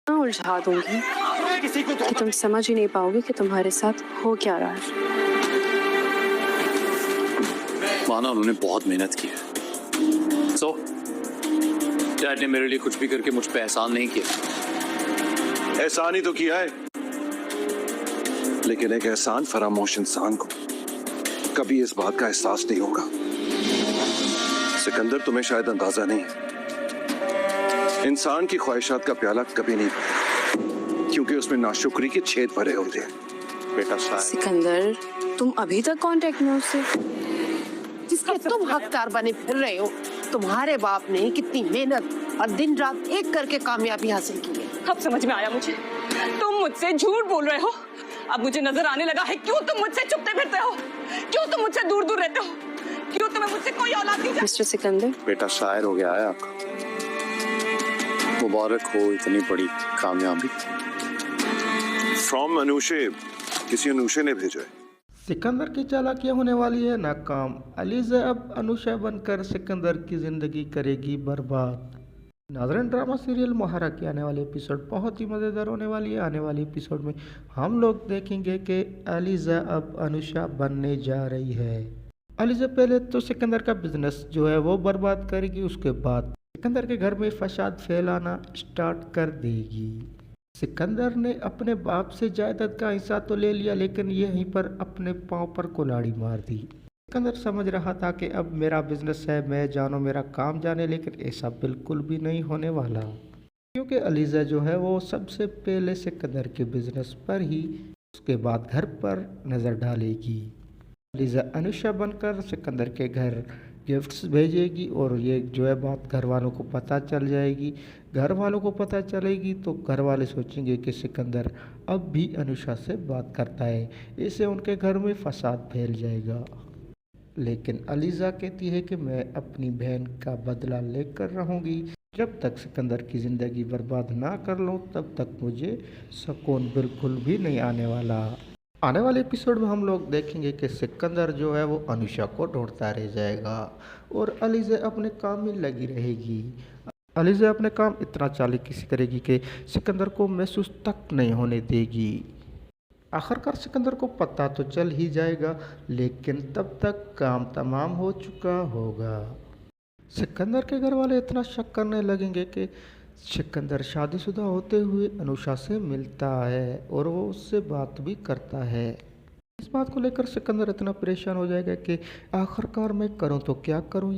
उलझा दूंगी कि तुम समझ ही नहीं पाओगे कि तुम्हारे साथ हो क्या रहा है। माना उन्होंने बहुत मेहनत की है। सो डैड ने मेरे लिए कुछ भी करके मुझ पे एहसान नहीं किया। एहसान ही तो किया है, लेकिन एक एहसान फरामोश इंसान को कभी इस बात का एहसास नहीं होगा। सिकंदर, तुम्हें शायद अंदाजा नहीं है, इंसान की ख्वाहिशात का प्याला कभी नहीं भरता, क्योंकि उसमें नाशुक्री के छेद भरे होते हैं। बेटा सिकंदर, तुम अभी तक कांटेक्ट में हो उससे? जिसके तुम हकदार बने फिर रहे हो। तुम्हारे बाप ने कितनी मेहनत और दिन रात एक करके कामयाबी हासिल की है। अब समझ में आया मुझे, तुम मुझसे झूठ बोल रहे हो। अब मुझे नजर आने लगा है क्यों तुम मुझसे छुपते फिरते हो, क्यों तुम मुझसे दूर दूर रहते हो, क्यों तुम्हें मुझसे कोई औलाद नहीं। मिस्टर सिकंदर, बेटा शायर हो गया है आपका। मुबारक हो इतनी बड़ी कामयाबी। फ्रॉम अनुषे, किसी अनुषे ने भेजा है। सिकंदर की चालाकियां होने वाली है नाकाम। अलीज़ा अब अनुषा बनकर सिकंदर की ज़िंदगी करेगी बर्बाद। नाज़रीन, ड्रामा सीरियल मोहरा की आने वाली एपिसोड बहुत ही मज़ेदार होने वाली है। आने वाली एपिसोड में हम लोग देखेंगे कि अलीज़ा अब अनुषा बनने जा रही है। अलीज़ा पहले तो सिकंदर का बिजनेस जो है वो बर्बाद करेगी, उसके बाद सिकंदर के घर में फसाद फैलाना स्टार्ट कर देगी। सिकंदर ने अपने बाप से जायदाद का हिस्सा तो ले लिया, लेकिन यहीं पर अपने पांव पर कुल्हाड़ी मार दी। सिकंदर समझ रहा था कि अब मेरा बिजनेस है, मैं जानो मेरा काम जाने, लेकिन ऐसा बिल्कुल भी नहीं होने वाला, क्योंकि अलीज़ा जो है वो सबसे पहले सिकंदर के बिजनेस पर ही, उसके बाद घर पर नज़र डालेगी। अलीज़ा अनुषा बनकर सिकंदर के घर गिफ्ट्स भेजेगी और ये जो है बात घर वालों को पता चल जाएगी। घर वालों को पता चलेगी तो घर वाले सोचेंगे कि सिकंदर अब भी अनुषा से बात करता है, इससे उनके घर में फसाद फैल जाएगा। लेकिन अलीज़ा कहती है कि मैं अपनी बहन का बदला लेकर रहूँगी, जब तक सिकंदर की ज़िंदगी बर्बाद ना कर लूँ तब तक मुझे सुकून बिल्कुल भी नहीं आने वाला। आने वाले एपिसोड में हम लोग देखेंगे कि सिकंदर जो है वो अनुषा को ढूंढता रह जाएगा और अलीज़ा अपने काम में लगी रहेगी। अलीज़ा अपने काम इतना चालाकी से करेगी कि सिकंदर को महसूस तक नहीं होने देगी। आखिरकार सिकंदर को पता तो चल ही जाएगा, लेकिन तब तक काम तमाम हो चुका होगा। सिकंदर के घर वाले इतना शक करने लगेंगे कि सिकंदर शादीशुदा होते हुए अनुषा से मिलता है और वो उससे बात भी करता है। इस बात को लेकर सिकंदर इतना परेशान हो जाएगा कि आखिरकार मैं करूं तो क्या करूं।